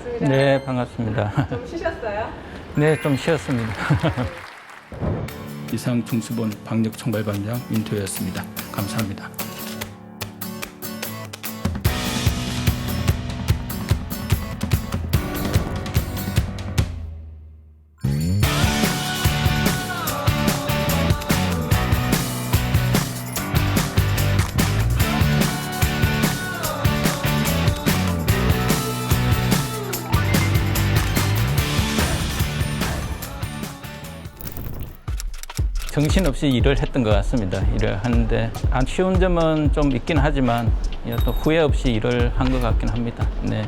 반갑습니다. 네, 반갑습니다. 좀 쉬셨어요? 네, 좀 쉬었습니다. 이상 중수본 방역총괄반장 민토였습니다. 감사합니다. 정신없이 일을 했던 것 같습니다. 일을 하는데 안 쉬운 점은 좀 있긴 하지만 또 후회 없이 일을 한 것 같긴 합니다. 네.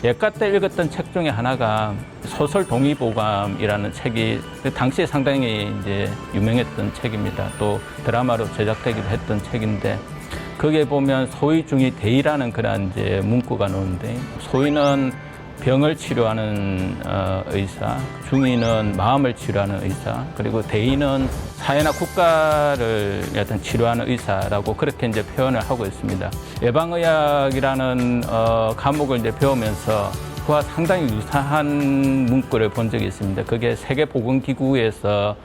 예과 때 읽었던 책 중에 하나가 소설 동의보감이라는 책이 당시에 상당히 이제 유명했던 책입니다. 또 드라마로 제작되기도 했던 책인데 거기에 보면 소위 중이 대의라는 그런 이제 문구가 나오는데 소위는 병을 치료하는 의사, 중의는 마음을 치료하는 의사, 그리고 대의는 사회나 국가를 어떤 치료하는 의사라고 그렇게 이제 표현을 하고 있습니다. 예방의학이라는 과목을 이제 배우면서 그와 상당히 유사한 문구를 본 적이 있습니다. 그게 세계보건기구에서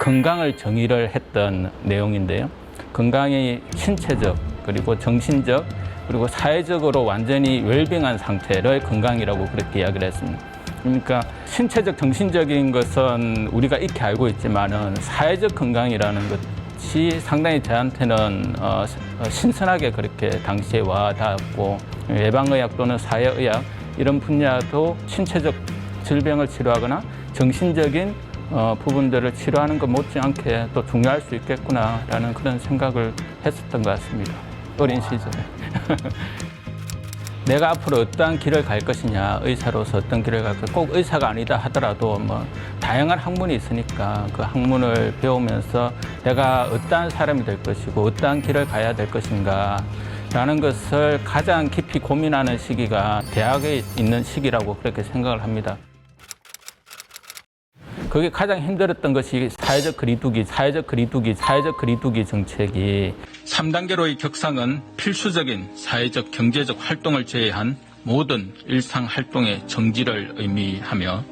건강을 정의를 했던 내용인데요. 건강이 신체적, 그리고 정신적, 그리고 사회적으로 완전히 웰빙한 상태를 건강이라고 그렇게 이야기를 했습니다. 그러니까 신체적, 정신적인 것은 우리가 익히 알고 있지만은 사회적 건강이라는 것이 상당히 저한테는 신선하게 그렇게 당시에 와 닿았고 예방의학 또는 사회의학 이런 분야도 신체적 질병을 치료하거나 정신적인 부분들을 치료하는 것 못지않게 또 중요할 수 있겠구나라는 그런 생각을 했었던 것 같습니다. 어린 시절에. 내가 앞으로 어떠한 길을 갈 것이냐, 의사로서 어떤 길을 갈 것이냐, 꼭 의사가 아니다 하더라도 뭐 다양한 학문이 있으니까 그 학문을 배우면서 내가 어떠한 사람이 될 것이고 어떠한 길을 가야 될 것인가 라는 것을 가장 깊이 고민하는 시기가 대학에 있는 시기라고 그렇게 생각을 합니다. 그게 가장 힘들었던 것이 사회적 거리두기 정책이 3단계로의 격상은 필수적인 사회적 경제적 활동을 제외한 모든 일상 활동의 정지를 의미하며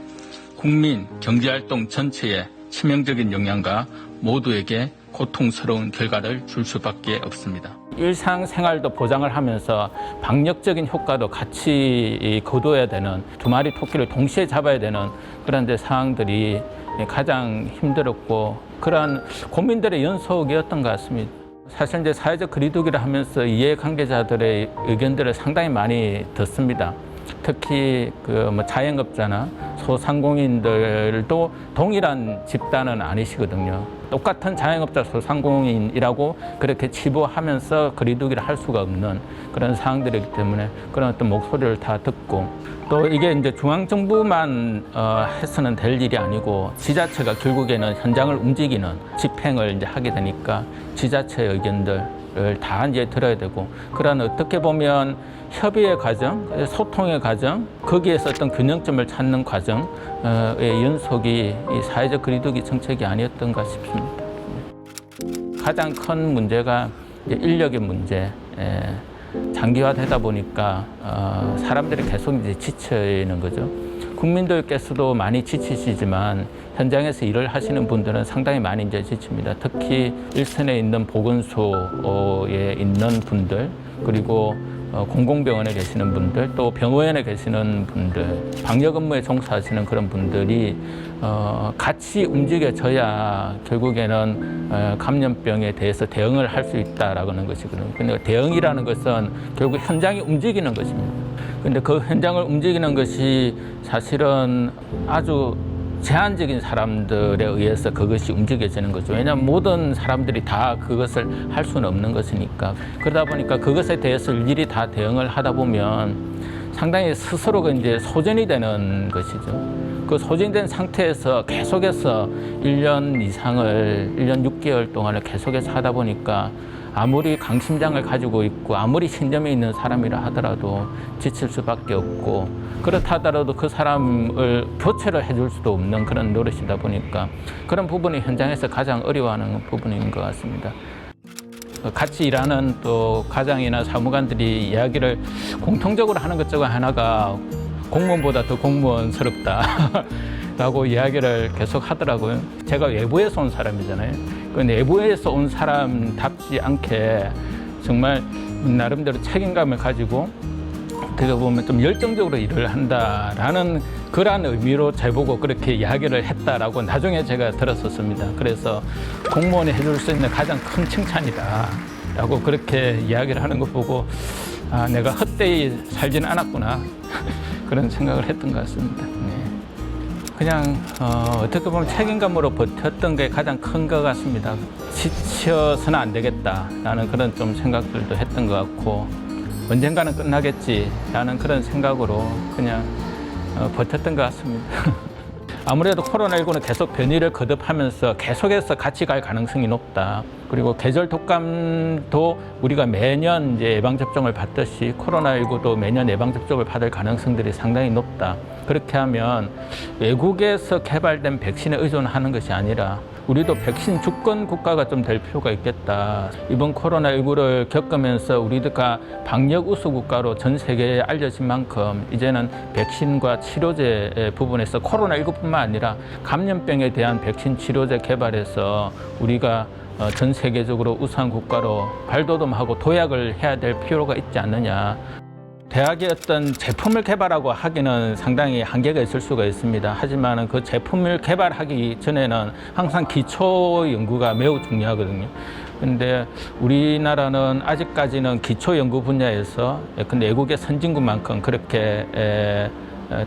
국민 경제활동 전체에 치명적인 영향과 모두에게 고통스러운 결과를 줄 수밖에 없습니다. 일상생활도 보장을 하면서 방역적인 효과도 같이 거둬야 되는 두 마리 토끼를 동시에 잡아야 되는 그런 상황들이 가장 힘들었고 그러한 고민들의 연속이었던 것 같습니다. 사실 이제 사회적 거리두기를 하면서 이해관계자들의 의견들을 상당히 많이 듣습니다. 특히 자영업자나 소상공인들도 동일한 집단은 아니시거든요. 똑같은 자영업자 소상공인이라고 그렇게 치부하면서 거리두기를 할 수가 없는 그런 상황들이기 때문에 그런 어떤 목소리를 다 듣고 또 이게 이제 중앙정부만 해서는 될 일이 아니고 지자체가 결국에는 현장을 움직이는 집행을 이제 하게 되니까 지자체의 의견들을 다 이제 들어야 되고 그런 어떻게 보면 협의의 과정, 소통의 과정, 거기에서 어떤 균형점을 찾는 과정의 연속이 이 사회적 거리두기 정책이 아니었던가 싶습니다. 가장 큰 문제가 이제 인력의 문제. 장기화되다 보니까 사람들이 계속 이제 지치는 거죠. 국민들께서도 많이 지치시지만 현장에서 일을 하시는 분들은 상당히 많이 이제 지칩니다. 특히 일선에 있는 보건소에 있는 분들 그리고 공공병원에 계시는 분들 또 병원에 계시는 분들 방역 업무에 종사하시는 그런 분들이 같이 움직여져야 결국에는 감염병에 대해서 대응을 할 수 있다라는 것이거든요. 근데 대응이라는 것은 결국 현장이 움직이는 것입니다. 근데 그 현장을 움직이는 것이 사실은 아주 제한적인 사람들에 의해서 그것이 움직여지는 거죠. 왜냐하면 모든 사람들이 다 그것을 할 수는 없는 것이니까. 그러다 보니까 그것에 대해서 일일이 다 대응을 하다 보면 상당히 스스로가 이제 소전이 되는 것이죠. 그 소진된 상태에서 계속해서 1년 이상을, 1년 6개월 동안을 계속해서 하다 보니까 아무리 강심장을 가지고 있고 아무리 신념이 있는 사람이라 하더라도 지칠 수밖에 없고 그렇다 하더라도 그 사람을 교체를 해줄 수도 없는 그런 노릇이다 보니까 그런 부분이 현장에서 가장 어려워하는 부분인 것 같습니다. 같이 일하는 또 과장이나 사무관들이 이야기를 공통적으로 하는 것 중 하나가 공무원보다 더 공무원스럽다 라고 이야기를 계속 하더라고요. 제가 외부에서 온 사람이잖아요. 그 내부에서 온 사람답지 않게 정말 나름대로 책임감을 가지고 어떻게 보면 좀 열정적으로 일을 한다라는 그러한 의미로 저보고 그렇게 이야기를 했다라고 나중에 제가 들었었습니다. 그래서 공무원이 해줄 수 있는 가장 큰 칭찬이다 라고 그렇게 이야기를 하는 거 보고 아, 내가 헛되이 살지는 않았구나 그런 생각을 했던 것 같습니다. 네. 그냥 어떻게 보면 책임감으로 버텼던 게 가장 큰 것 같습니다. 지쳐서는 안 되겠다라는 그런 좀 생각들도 했던 것 같고 언젠가는 끝나겠지라는 그런 생각으로 그냥 버텼던 것 같습니다. 아무래도 코로나19는 계속 변이를 거듭하면서 계속해서 같이 갈 가능성이 높다. 그리고 계절 독감도 우리가 매년 이제 예방접종을 받듯이 코로나19도 매년 예방접종을 받을 가능성들이 상당히 높다. 그렇게 하면 외국에서 개발된 백신에 의존하는 것이 아니라 우리도 백신 주권 국가가 좀 될 필요가 있겠다. 이번 코로나19를 겪으면서 우리가 방역 우수 국가로 전 세계에 알려진 만큼 이제는 백신과 치료제 부분에서 코로나19뿐만 아니라 감염병에 대한 백신 치료제 개발해서 우리가 전 세계적으로 우수한 국가로 발돋움하고 도약을 해야 될 필요가 있지 않느냐. 대학이 어떤 제품을 개발하고 하기는 상당히 한계가 있을 수가 있습니다. 하지만 그 제품을 개발하기 전에는 항상 기초 연구가 매우 중요하거든요. 근데 우리나라는 아직까지는 기초 연구 분야에서 외국의 선진국만큼 그렇게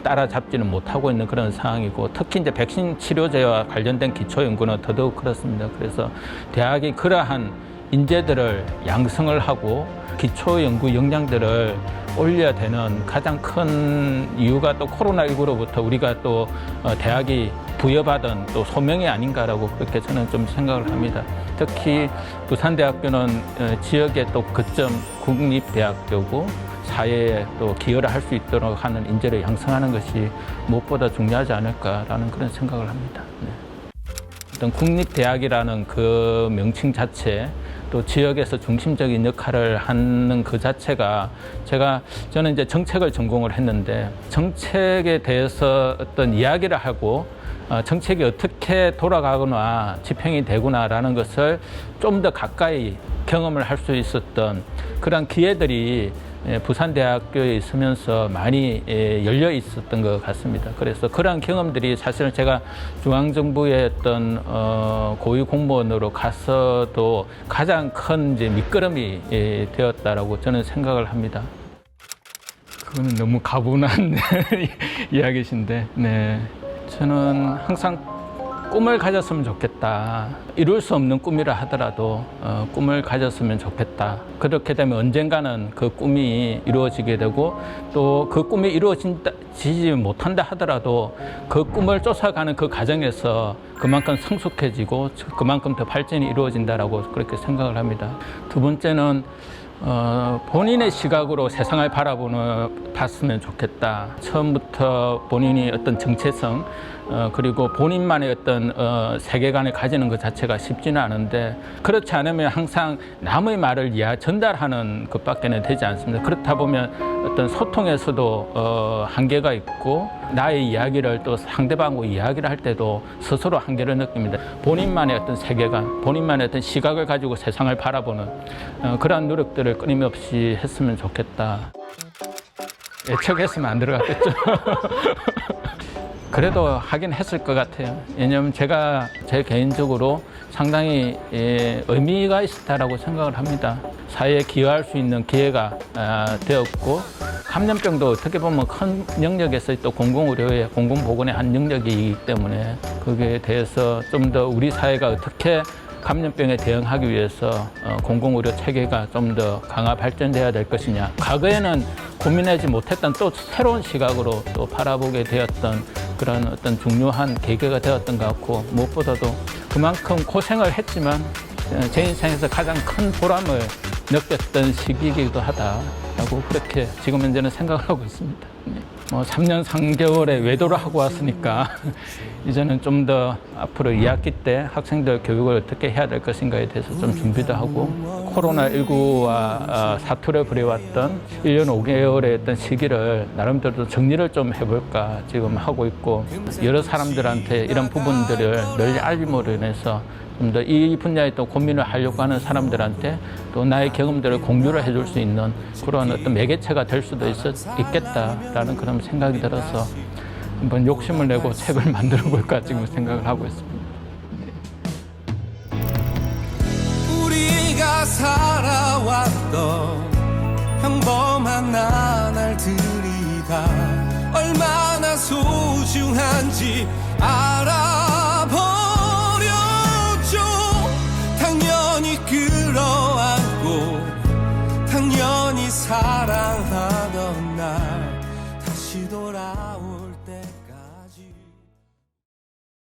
따라잡지는 못하고 있는 그런 상황이고, 특히 이제 백신 치료제와 관련된 기초 연구는 더더욱 그렇습니다. 그래서 대학이 그러한 인재들을 양성을 하고 기초 연구 역량들을 올려야 되는 가장 큰 이유가 또 코로나19로부터 우리가 또 대학이 부여받은 또 소명이 아닌가라고 그렇게 저는 좀 생각을 합니다. 특히 부산대학교는 지역의 또 거점 국립대학교고 사회에 또 기여를 할 수 있도록 하는 인재를 양성하는 것이 무엇보다 중요하지 않을까라는 그런 생각을 합니다. 네. 어떤 국립대학이라는 그 명칭 자체, 또 지역에서 중심적인 역할을 하는 그 자체가 저는 이제 정책을 전공을 했는데 정책에 대해서 어떤 이야기를 하고 정책이 어떻게 돌아가거나 집행이 되구나라는 것을 좀 더 가까이 경험을 할 수 있었던 그런 기회들이 부산대학교에 있으면서 많이 열려 있었던 것 같습니다. 그래서 그러한 경험들이 사실은 제가 중앙정부의 어떤 고위 공무원으로 가서도 가장 큰 이제 밑거름이 되었다라고 저는 생각을 합니다. 그거는 너무 가분한 이야기신데, 네. 저는 항상 꿈을 가졌으면 좋겠다. 이룰 수 없는 꿈이라 하더라도 꿈을 가졌으면 좋겠다. 그렇게 되면 언젠가는 그 꿈이 이루어지게 되고, 또 그 꿈이 이루어지지 못한다 하더라도 그 꿈을 쫓아가는 그 과정에서 그만큼 성숙해지고 그만큼 더 발전이 이루어진다라고 그렇게 생각을 합니다. 두 번째는 본인의 시각으로 세상을 봤으면 좋겠다. 처음부터 본인이 어떤 정체성, 그리고 본인만의 어떤 세계관을 가지는 것 자체가 쉽지는 않은데, 그렇지 않으면 항상 남의 말을 전달하는 것밖에는 되지 않습니다. 그렇다 보면 어떤 소통에서도 한계가 있고, 나의 이야기를 또 상대방과 이야기를 할 때도 스스로 한계를 느낍니다. 본인만의 어떤 세계관, 본인만의 어떤 시각을 가지고 세상을 바라보는 그러한 노력들을 끊임없이 했으면 좋겠다. 예측했으면 안 들어갔겠죠. 그래도 하긴 했을 것 같아요. 왜냐하면 제가 제 개인적으로 상당히 의미가 있었다라고 생각을 합니다. 사회에 기여할 수 있는 기회가 되었고, 감염병도 어떻게 보면 큰 영역에서 또 공공의료의 공공보건의 한 영역이기 때문에 거기에 대해서 좀 더 우리 사회가 어떻게 감염병에 대응하기 위해서 공공의료 체계가 좀 더 강화 발전돼야 될 것이냐. 과거에는 고민하지 못했던 또 새로운 시각으로 또 바라보게 되었던 그런 어떤 중요한 계기가 되었던 것 같고, 무엇보다도 그만큼 고생을 했지만 제 인생에서 가장 큰 보람을 느꼈던 시기이기도 하다라고 그렇게 지금 현재는 생각을 하고 있습니다. 3년 3개월에 외도를 하고 왔으니까 이제는 좀 더 앞으로 2학기 때 학생들 교육을 어떻게 해야 될 것인가에 대해서 좀 준비도 하고, 코로나19와 사투를 벌여왔던 1년 5개월의 어떤 시기를 나름대로 정리를 좀 해볼까 지금 하고 있고, 여러 사람들한테 이런 부분들을 널리 알림으로 인해서 좀 더 이 분야에 또 고민을 하려고 하는 사람들한테 또 나의 경험들을 공유를 해줄 수 있는 그런 어떤 매개체가 될 수도 있겠다라는 그런 생각이 들어서 한번 욕심을 내고 책을 만들어 볼까 지금 생각을 하고 있습니다. 우리가 살아왔던 평범한 나날들이 다 얼마나 소중한지 알아버렸죠. 당연히 끌어안고 당연히 사랑하던 날 다시 돌아올 때